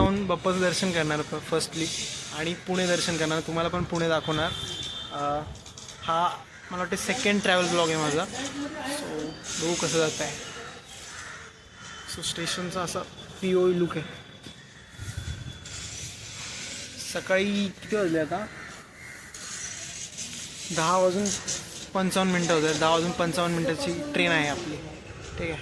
जाऊन बाप्पाचं दर्शन करणार फर्स्टली आणि पुणे दर्शन करणार. तुम्हाला पण पुणे दाखवणार. हा मला वाटतं सेकंड ट्रॅव्हल ब्लॉग आहे माझा. सो बघू कसं जात आहे. सो स्टेशनचा असा POV लुक आहे. सकाळी किती वाजले आता? 10:55 होते. 10:55 ट्रेन आहे आपली. ठीक आहे.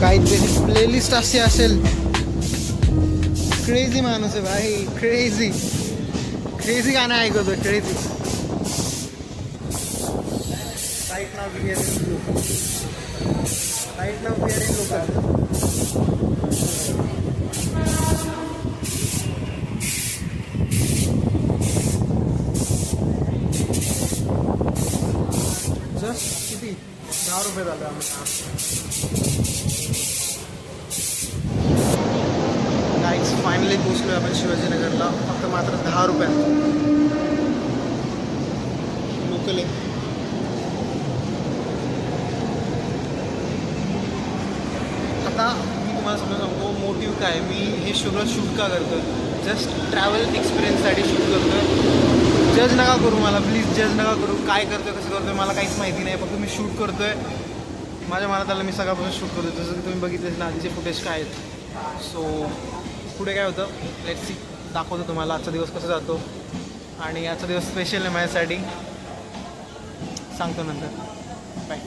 काहीतरी प्लेलिस्ट अशी असेल. क्रेझी माणूस आहे भाई. क्रेझी गाणं ऐकवतो. Crazy. Right now we are in local. Just किती 10 रुपये झाले आम्हाला. गाईज फायनली पोचलो आपण शिवाजीनगरला. फक्त मात्र 10 रुपयात. लोकल आहे. आता मी तुम्हाला समजा सांगतो मोटिव्ह काय. मी हे सगळं शूट का करतो आहे. जस्ट ट्रॅव्हल एक्सपिरियन्ससाठी शूट करतो आहे. जज नका करू मला प्लीज. जज नका करू. काय करतो आहे कसं करतो आहे मला काहीच माहिती नाही. फक्त मी शूट करतो आहे. माझ्या मनात आलं मी सगळ्यापासून शूट करतो. जसं की तुम्ही बघितलेच ना आधीचे फुटेज काय आहेत. सो पुढे काय होतं लेट्स सी. दाखवतो तुम्हाला आजचा दिवस कसा जातो. आणि आजचा दिवस स्पेशल आहे माझ्यासाठी. सांगतो नंतर. बाय.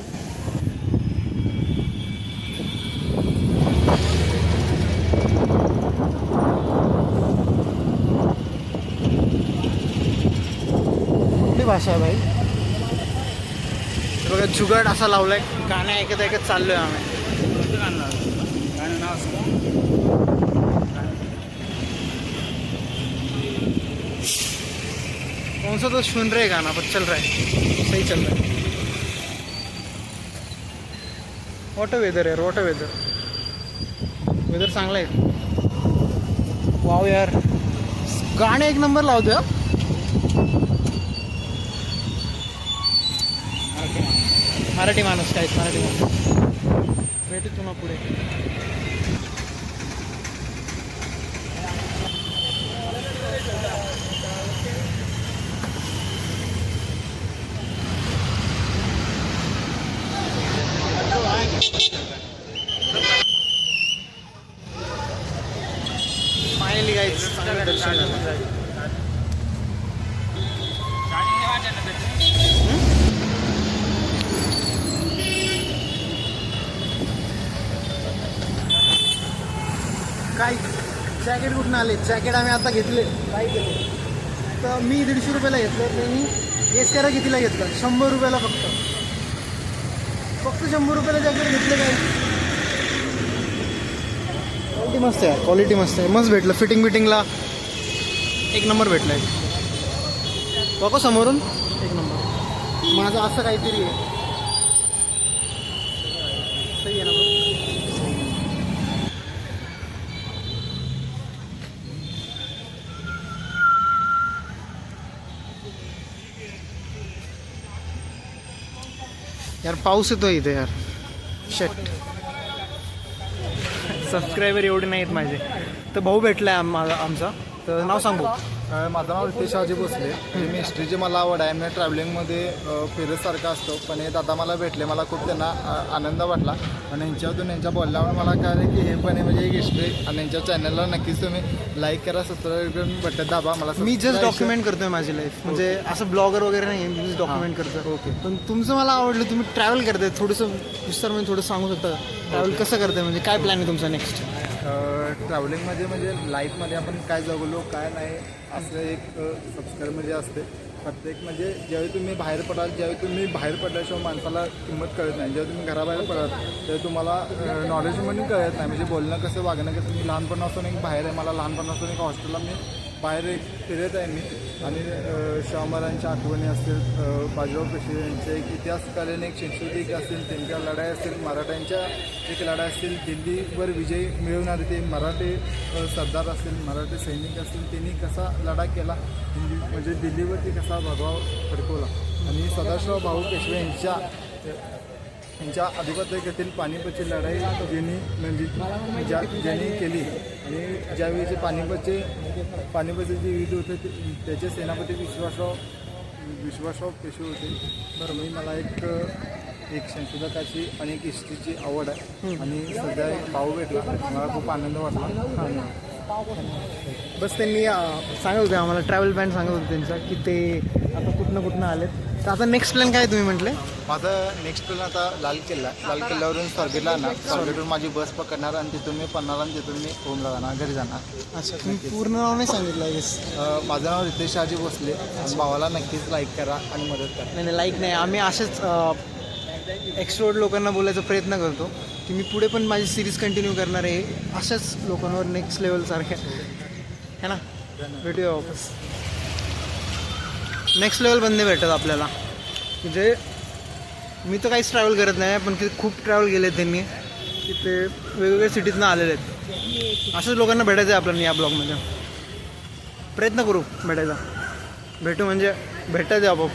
कुठली भाषा आहे भाई? बघा जुगाड असा लावलाय. गाणे ऐकत ऐकत चाललोय आम्ही. गाणं नाव असतं कौन सा तो सुन रहे गाना पर चल रहा है. सही चल रहा है. वॉट अ वेदर यार. What a weather. वेदर चांगला आहे. वाव यार. गाणे एक नंबर लावतो. मराठी माणूस काय. मराठी माणूस भेटू तुम्हाला पुढे. फायनली गाईज चांगलं दर्शन झालं. काय जॅकेट कुठून आले. जॅकेट आम्ही आता घेतले. काय केलं तर मी 150 रुपयाला घेतलं. त्यांनी गेस करा कितीला घेतलं. 100 रुपयाला. फक्त 100 रुपयाला जॅकेट घेतलं. काय क्वालिटी मस्त आहे. क्वालिटी मस्त आहे. मस्त भेटलं. फिटिंगला एक नंबर भेटलं आहे. बघा समोरून एक नंबर. माझं असं काहीतरी आहे. सही आहे ना. यार पाऊस येतो इथे यार. शेट. सबस्क्रायबर एवढे नाहीत माझे. तर भाऊ भेटला आहे आमचा. तर नाव सांगू. माझं नाव रितेश शहाजी भोसले. मी हिस्ट्रीची मला आवड आहे. मी ट्रॅव्हलिंगमध्ये फिरतसारखा असतो. पण हे दादा मला भेटले, मला खूप त्यांना आनंद वाटला आणि यांच्यातून यांच्या बोलल्यावर मला कळलं की हे पण आहे म्हणजे एक हिस्ट्री. आणि यांच्या चॅनलला नक्कीच तुम्ही लाईक करा, सबस्क्राईब करून बटन दाबा. मला मी जस्ट डॉक्युमेंट करतोय माझी लाईफ, म्हणजे असं ब्लॉगर वगैरे नाही, मी जस्ट डॉक्युमेंट करतोय. ओके. पण तुमचं मला आवडलं, तुम्ही ट्रॅव्हल करताय. थोडंसं विस्तारमध्ये थोडं सांगू शकता ट्रॅव्हल कसं करताय, म्हणजे काय प्लॅन आहे तुमचा नेक्स्ट? ट्रॅव्हलिंगमध्ये म्हणजे लाईफमध्ये आपण काय जगलो काय नाही असं एक सबस्क्राईबमध्ये असते प्रत्येक. म्हणजे ज्यावेळी तुम्ही बाहेर पडाल, ज्यावेळी तुम्ही बाहेर पडल्याशिवाय माणसाला किंमत कळत नाही. जेव्हा तुम्ही घराबाहेर पडाल तेव्हा तुम्हाला नॉलेज म्हणून कळत नाही. म्हणजे बोलणं कसं, वागणं कसं. मी लहानपणापासून एक बाहेर आहे, मला लहानपणापासून एक हॉस्टेलला मी बाहेर एक फिरत आहे मी. आणि शाहू महाराजांच्या आठवणी असतील, बाजीराव पेशवे यांचे एक इतिहासकालीन एक संस्कृतिक असतील, त्यांच्या लढाई असतील, मराठ्यांच्या एक लढाई असतील, दिल्लीवर विजय मिळवणारे ते मराठी सरदार असतील, मराठी सैनिक असतील, त्यांनी कसा लढा केला, म्हणजे दिल्लीवरती कसा प्रभाव फडकवला. आणि सदाशिव भाऊ पेशवे यांच्या अधिपत्याखालील पानिपतची लढाई ज्यांनी केली. आणि ज्यावेळी जे पानिपतचे जे युद्ध होते त्याचे सेनापती विश्वासराव पेशवे होते. बरं, मी मला एक संशोधकाची आणि एक हिस्ट्रीची आवड आहे. आणि सध्या एक भाऊ भेटला, मला खूप आनंद वाटला. बस त्यांनी सांगत होते आम्हाला, ट्रॅव्हल प्लॅन सांगत होते त्यांचा, की ते आता कुठनं आलेत. तर आता नेक्स्ट प्लॅन काय तुम्ही म्हटले? माझं नेक्स्ट प्लॅन आता लाल किल्ल्यावरून स्वारगेटला जाणार. स्वारगेटवरून माझी बस पकडणार आणि तिथून मी पन्हाळा आणि तिथून मी होमला जाणार, घरी जाणार. अच्छा, तुम्ही पूर्ण नाव नाही सांगितलं आहे? माझं नाव रितेश शहाजी भोसले. भावाला नक्कीच लाईक करा आणि मदत करा. नाही, लाईक नाही, आम्ही असेच एक्स्ट्रोवर्ड लोकांना बोलायचा प्रयत्न करतो की मी पुढे पण माझी सिरीज कंटिन्यू करणार आहे अशाच लोकांवर, नेक्स्ट लेवलसारख्या, है ना. भेटूया वापस. नेक्स्ट लेवल बंदे भेटतात आपल्याला. म्हणजे मी तर काहीच ट्रॅव्हल करत नाही, पण ते खूप ट्रॅव्हल केले आहेत त्यांनी, की ते वेगवेगळ्या सिटीजनं आलेले आहेत. अशाच लोकांना भेटायचं आहे आपल्याला या ब्लॉगमध्ये. प्रयत्न करू भेटायचा. भेटू म्हणजे भेटायचं आपोआप.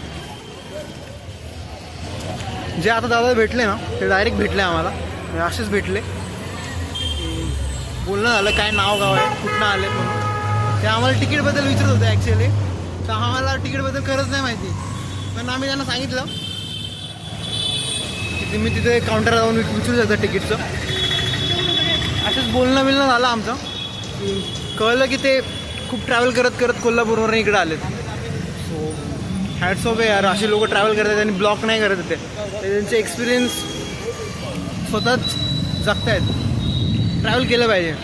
जे आता दादा भेटले ना ते डायरेक्ट भेटले आम्हाला, म्हणजे असेच भेटले. बोलणं झालं काय नाव गाव आहे, कुठनं आले म्हणून. ते आम्हाला तिकीटबद्दल विचारत होते ॲक्च्युली. तर आम्हाला तिकीटबद्दल खरंच नाही माहिती, पण आम्ही त्यांना सांगितलं की तुम्ही तिथे काउंटरला जाऊन विचारू शकता तिकीटचं. असंच बोलणं झालं आमचं. कळलं की ते खूप ट्रॅव्हल करत करत कोल्हापूरवरून इकडे आलेत. सो हॅट्स ऑफ आहे यार, असे लोक ट्रॅव्हल करतात आणि ब्लॉक नाही करत होते. त्यांचे एक्सपिरियन्स स्वतःच जगतायत. ट्रॅव्हल केलं पाहिजे,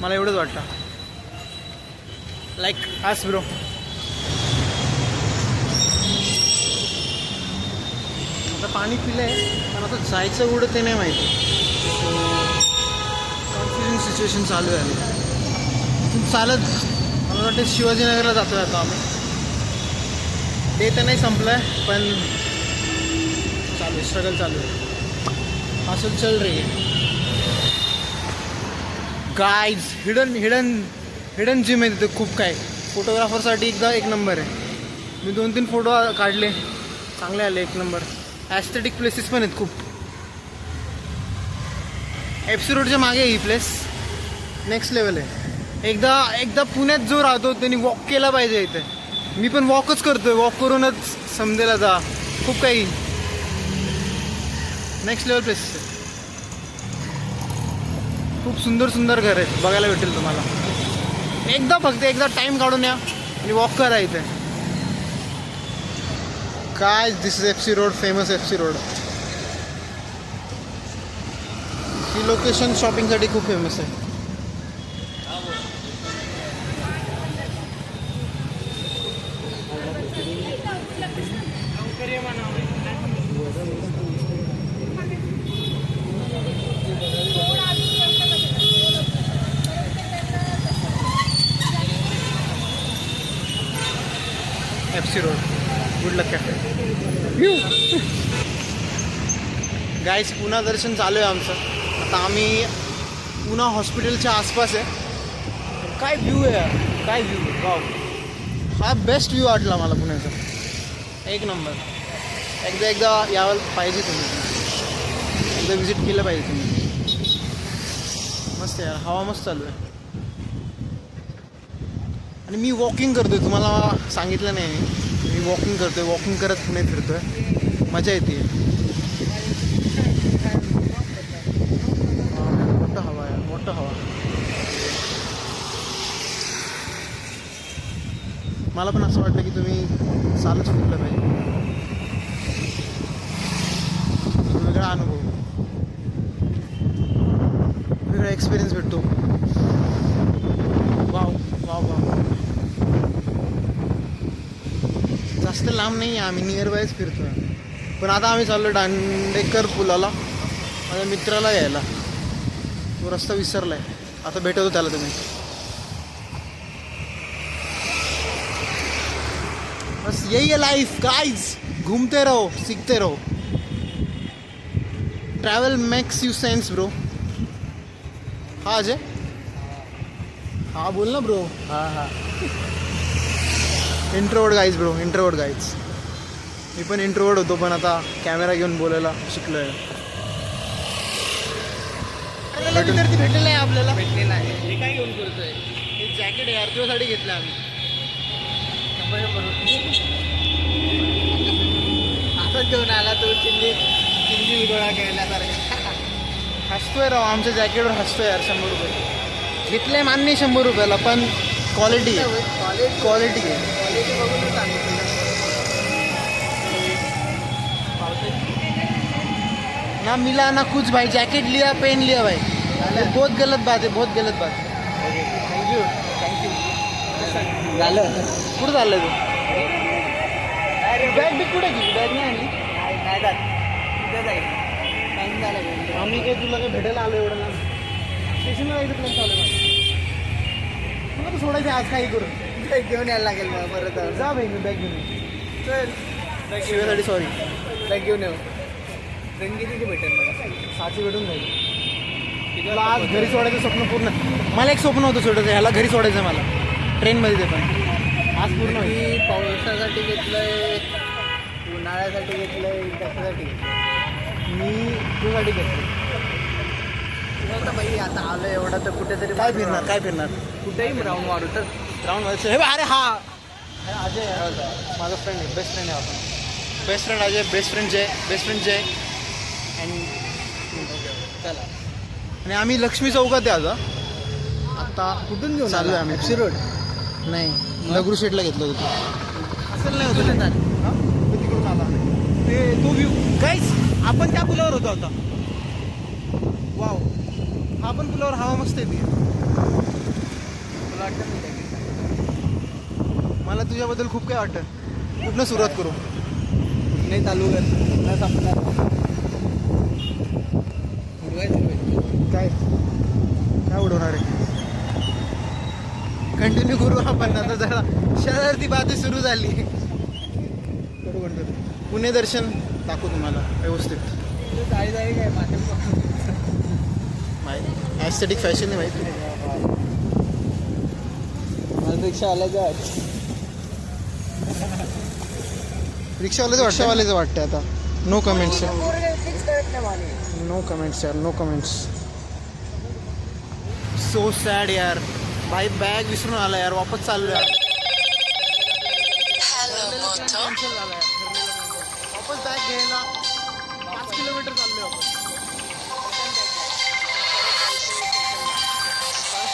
मला एवढंच वाटतं. लाईक आस ब्रो. आता पाणी पिलं आहे, पण आता जायचं कुठं ते नाही माहिती. कन्फ्युजन सिच्युएशन चालू आहे. इथून चालत मला वाटतं शिवाजीनगरला जातो आता आम्ही. ते तर नाही संपलं आहे, पण चालू आहे, स्ट्रगल चालू आहे. असं चल रे गाईज. हिडन जिम आहे तिथे खूप काय. फोटोग्राफरसाठी एकदा एक नंबर आहे. मी 2-3 फोटो काढले, चांगले आले, एक नंबर. ॲस्थेटिक प्लेसेस पण आहेत खूप. FC रोडच्या मागे ही प्लेस नेक्स्ट लेवल आहे. एकदा पुण्यात जो राहतो त्यांनी वॉक केला पाहिजे इथे. मी पण वॉकच करतोय, वॉक करूनच समजेल आता खूप काही. नेक्स्ट लेवल प्लेसेस आहे. खूप सुंदर घर आहेत, बघायला भेटेल तुम्हाला. एकदा टाईम काढून या आणि वॉक करा इथे. काय this is FC road, famous FC road. ही लोकेशन शॉपिंगसाठी खूप फेमस आहे. FC road, good luck cafe. Guys, पुन्हा दर्शन चालू आहे आमचं. आता आम्ही पुन्हा हॉस्पिटलच्या आसपास आहे. काय व्ह्यू आहे यार, काय व्ह्यू. वाव, हा बेस्ट व्ह्यू वाटला मला पुण्याचा, एक नंबर. एकदा यावं पाहिजे तुम्ही, एकदा विजिट केलं पाहिजे तुम्ही. मस्त यार, हवा मस्त चालू आहे. आणि मी वॉकिंग करतोय, तुम्हाला सांगितलं नाही मी वॉकिंग करतोय, वॉकिंग करत पुणे फिरतोय, मजा येते. मोठं हवा आहे, मोठं हवा. मला पण असं वाटतं की तुम्ही चालत फिरलं पाहिजे, वेगळा अनुभव, वेगळा एक्सपिरियन्स भेटतो. Wow wow wow. जास्त लांब नाही आहे, आम्ही नियर बायच फिरतोय. पण आता आम्ही चाललो दांडेकर पुलाला माझ्या मित्राला यायला. तो रस्ता विसरलाय, आता भेटवतो त्याला. तुम्ही बस यही है लाइफ गाइस, घूमते रहो, सीखते रहो. Travel makes you sense bro. हाँ अजय, हाँ बोल ना ब्रो. हां. Introvert guys bro, introvert guys. मी पण इंट्रोवर्ड होतो, पण आता कॅमेरा घेऊन बोलायला शिकलोय. विद्यार्थी भेटलेला आहे आपल्याला. भेटलेला आहे. हे काय घेऊन करतोय? हे जॅकेट आहे तुझ्यासाठी घेतलं आम्ही. असंच घेऊन आला तो चिंदी उडोळा खेळण्यासारखा. हसतोय राव, आमच्या जॅकेटवर हसतोय यार. 100 रुपये घेतलंय, मान्य 100 रुपयाला, पण क्वालिटी आहे, क्वालिटी आहे. क्वालिटी बघूनच सांगितलं. ना मिला ना कुछ भाई, जैकेट लिया पेन लिया भाई. ये बहुत गलत बात है, बहुत गलत बात है. थँक्यू. झालं. कुठं चाललंय तू? बॅग बी कुठे गेली? बॅग नाही आणली. नाही जात. कुठे जाईल? टाईम झाला घेऊन. आम्ही काय तुला काय भेटायला आलो एवढं ना? स्टेशनला जायचं प्लॅन चालू आहे. तुला तर सोडायचं आज काही करून. घेऊन यायला लागेल मला परत. जा भाई, मी बॅग घेऊन येतो. चल. शिवायसाठी सॉरी. बॅग घेऊन येऊ. ट्रेन किती भेटेल मला? 7 भेटून जाईल. तुला आज घरी सोडायचं स्वप्न पूर्ण. मला एक स्वप्न होतं सोडायचं, ह्याला घरी सोडायचं मला ट्रेनमध्ये. ते पण आज पूर्ण होईल. मी पावसासाठी घेतलंय, उन्हाळ्यासाठी घेतलंय, कशासाठी मी तुझ्यासाठी घेतलं. नव्हतं बाई. आता आलं एवढं तर कुठेतरी काय फिरणार, काय फिरणार? कुठेही राऊंड मारू तर. राऊंड हे अरे हा अजय माझा फ्रेंड आहे, बेस्ट फ्रेंड आहे. आपण best friend Ajay, best friend Jay and चला. आणि आम्ही लक्ष्मी चौकात आहे आता. कुठून घेऊन चालू आहे आम्ही. एफसी रोड नाही, दगडूशेठला घेतलं होतं. असं नाही होतं. तिकडून आला ते तो व्ह्यू. गाईस आपण त्या पुलावर होतो आता. वाव, हा पण पुलावर हवा मस्त येते. तुला वाटतं नाही मला तुझ्याबद्दल खूप काय वाटतं. कुठनं सुरुवात करू? नाही चालू कर न संपणार. उडवायचं काय काय उडवणार आहे? कंटिन्यू करू आपण आता. जरा शरारती बातही सुरू झाली. पुणे दर्शन दाखवू तुम्हाला व्यवस्थित. जाळी काय माझ्या ॲस्थेटिक फॅशन आहे माहिती. रिक्षा आल्याचं रिक्षावाल्याचं वाटतं आता. नो कमेंट्स, नो कमेंट्स यार, नो कमेंट्स. सो सॅड यार. भाई बॅग विसरून आला यार, वापस चाललो यार. वापस बॅग घ्यायला 5 किलोमीटर चाललोय आपण.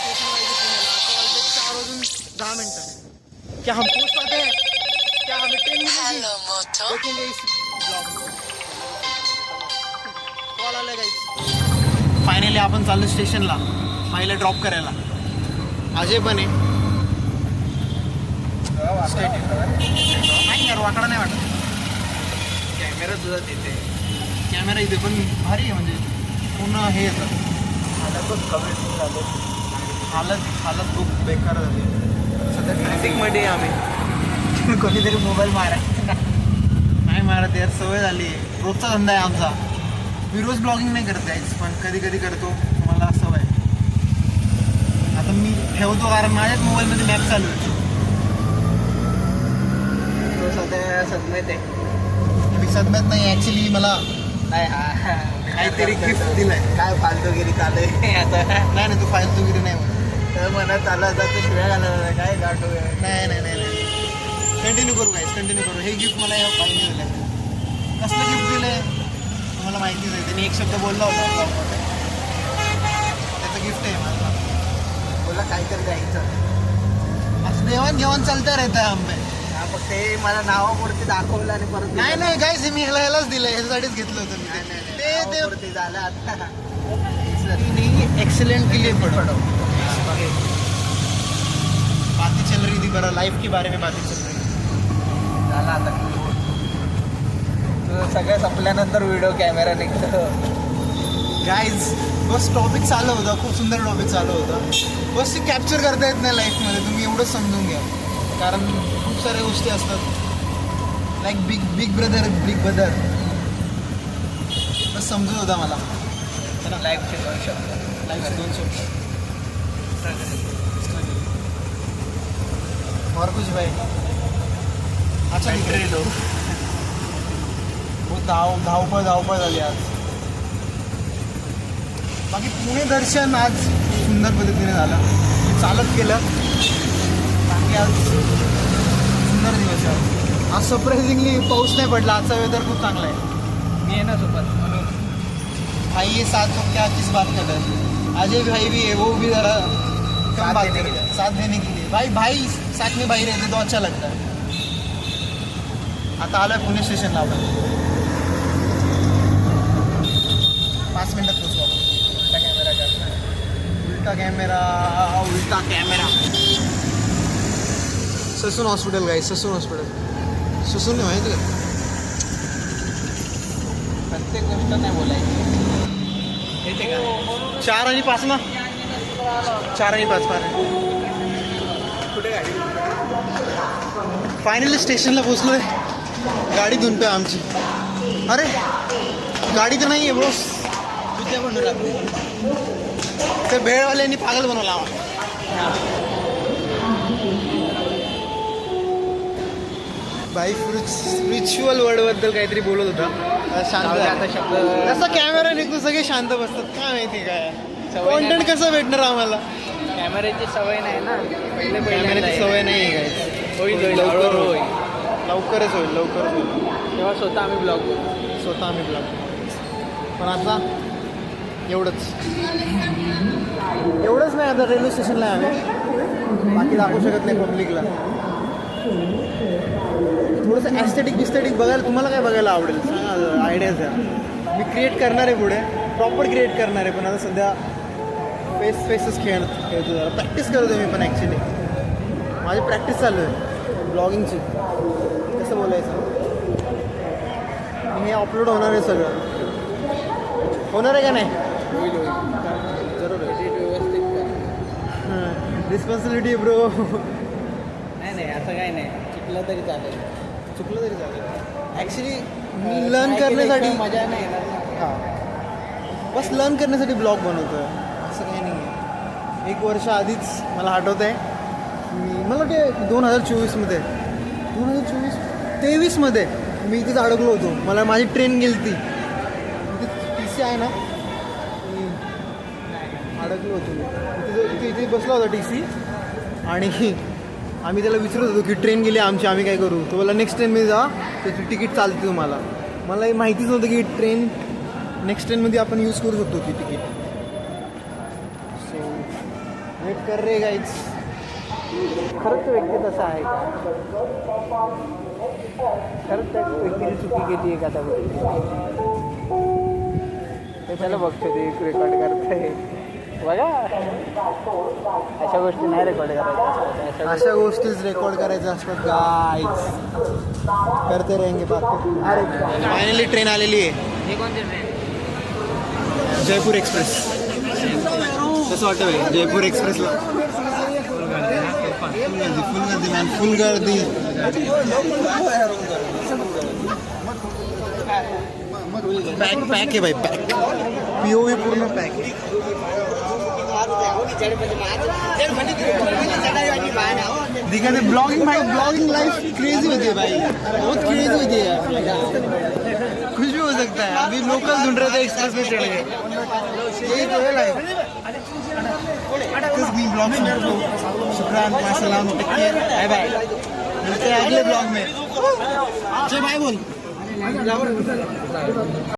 स्टेशनला 4 वाजून 10 मिनटं. क्या हम पोस्ट पाते हैं? क्या हमें ट्रेन मिलेगी? देखेंगे इस ब्लॉग में. कॉल आला गाईस. फायनली आपण चाललो स्टेशनला माईला ड्रॉप करायला. अजय पण आहे. नाही यार, वाकडा नाही वाटत. कॅमेरा तुझा तिथे. कॅमेरा इथे पण भारी आहे, म्हणजे पूर्ण हे येतं. हालत खूप बेकार झाली. सध्या ट्रॅफिकमध्ये आम्ही. कोणीतरी मोबाईल मारा. नाही मारत यार, सवय झाली आहे. रोजचा धंदा आहे आमचा. मी रोज ब्लॉगिंग नाही करत जायचं, पण कधी कधी करतो. मला सवय. आता मी ठेवतो कारण माझ्याच मोबाईलमध्ये मॅप चालू आहे. तो सध्या सदम्यात आहे. मी सदम्यात नाही, ॲक्च्युली मला नाही काहीतरी गिफ्ट दिलंय. काय फालतूगिरी चालू आहे आता. नाही तू फालतूगिरी नाही म्हणत. मनात आला तर ते शिव्या घालायला काय गाठो नाही नाही नाही नाही कंटिन्यू करू गाईस कंटिन्यू करू. हे गिफ्ट मला या बाईने दिलं. कसलं गिफ्ट दिलं आहे तुम्हाला माहितीच आहे. त्यांनी एक शब्द बोलला होता त्याचं गिफ्ट आहे मला. बोला काहीतरी द्यायचं असं देवाण घेवाण चालतं राहतं आंबे. फक्त ते मला नावापुरती दाखवलं आणि परत नाही नाही गाईस मी ह्यालाच दिलं ह्याच्यासाठीच घेतलं होतं मी. ते झालं आता एक्सलेंट के लिए पढ़ो. बातें चल रही थी बड़ा लाइफ के बारे में बातें चल रही. झालं आता तुझं सगळं संपल्यानंतर व्हिडिओ कॅमेरा निघतो. गाईज बस टॉपिक चालू होता खूप सुंदर टॉपिक चालू होता. बस ते कॅप्चर करता येत नाही लाईफमध्ये. तुम्ही एवढंच समजून घ्या कारण खूप साऱ्या गोष्टी असतात लाईक बिग ब्रदर बस समजून होता मला. लाईफचे 2 शब्द लाईफचे 2 शब्द और कुछ भाई अच्छा कंट्री लोक हो धावपळ झाली आज. बाकी पुणे दर्शन आज सुंदर पद्धतीने झालं. चालत केलं बाकी आज सुंदर दिवस आहे. आज सरप्राइझिंगली पाऊस नाही पडला. आजचा वेदर खूप चांगला आहे. मी आहे ना सोबत म्हणून भाई ये साथ तो क्या किस बात कर रहे हैं. अजय भाई भी है वो भी जरा कम बात कर रहे हैं साथ देने के लिए. भाई साथ में भाई रहते तो अच्छा लगता है. आता आलोय पुणे स्टेशनला आपण 5 मिनिटात पोचू आपण. उलटा कॅमेरा ससून हॉस्पिटल गाई ससून हॉस्पिटल ससून नाही माहिती का. प्रत्येक गोष्ट नाही बोलायची. येते का 4 आणि 5 ना 4 आणि 5 कुठे गाडी फायनली स्टेशनला पोचलोय. गाडी धुनतोय आमची. अरे गाडी तर नाही आहे बॉस. तुझ्या बनवून आपली ते भेळवाल्यांनी पागल बनवला आम्हाला. बाई स्पिरिच्युअल वर्डबद्दल काहीतरी बोलत होता. शांत आता शब्द कसा कॅमेरा निघतो सगळे शांत बसतात काय माहिती काय कॉन्टेंट कसं भेटणार आम्हाला. कॅमेऱ्याची सवय नाही ना. कॅमेऱ्याची सवय नाही आहे काय. होईल लवकर होईल लवकरच होईल. तेव्हा स्वतः आम्ही ब्लॉग करू. स्वतः आम्ही ब्लॉग. पण आता एवढंच नाही. आता रेल्वे स्टेशनला आहे आम्ही. बाकी दाखवू शकत नाही पब्लिकला. थोडंसं ॲस्थेटिक बघायला तुम्हाला काय बघायला आवडेल सांगा आयडियाज द्या. मी क्रिएट करणार आहे पुढे प्रॉपर क्रिएट करणार आहे. पण आता सध्या फेसेस खेळतो जरा प्रॅक्टिस करतो मी पण. ॲक्च्युली माझी प्रॅक्टिस चालू आहे ब्लॉगिंगची. कसं बोलायचं हे अपलोड होणार आहे सगळं. होणार आहे का नाही. जरूर व्यवस्थित कर. Responsibility bro. नाही असं काही नाही. चुकलं तरी चालेल. ॲक्च्युली मी लर्न करण्यासाठी मजा नाही येणार ना. हां बस लर्न करण्यासाठी ब्लॉग बनवतो आहे. असं काही नाही आहे. 1 वर्ष आधीच मला आठवतं आहे मला वाटते 2024मध्ये 2023मध्ये मी इथेच अडकलो होतो. मला माझी ट्रेन गेली ती TC आहे ना अडकलो होतो मी इथे बसला होता TC. आणि आम्ही त्याला विचारत होतो की ट्रेन गेली आमची आम्ही काय करू. तो मला नेक्स्ट ट्रेनमध्ये जा त्याची तिकीट चालते तुम्हाला. मला हे माहितीच नव्हतं की ट्रेन नेक्स्ट ट्रेनमध्ये आपण यूज करू शकतो ती तिकीट. सो वेट कर रे गाईज. खरंच तो व्यक्ती तसा आहे का. खरंच त्या व्यक्तीने चुकी केली आहे का त्या गोष्टी. त्याला बघतो ते रेकॉर्ड करते बघा. अशा गोष्टी नाही रेकॉर्ड करायच्या. अशा गोष्टीच रेकॉर्ड करायच्या असतात गाईज. करते रहेंगे बात. अरे फायनली ट्रेन आलेली आहे. हे कोणते ट्रेन. जयपूर एक्सप्रेस. कसं वाटतं भाई जयपूर एक्सप्रेसला. फुल गर्दी. पॅक आहे भाई पॅक. POV पूर्ण पॅक आहे. दिखाते ब्लॉगिंग भाई, ब्लॉगिंग लाइफ क्रेजी होती है भाई, बहुत क्रेजी होती है यार। कुछ भी हो सकता है। अभी लोकल ढूंढ रहे थे, एक्सप्रेस में चढ़ गए, यही तो है लाइफ। ब्लॉग में शुक्रान, सलाम, टेक केयर, बाय बाय, मिलते हैं अगले ब्लॉग में। जय भाई बोल।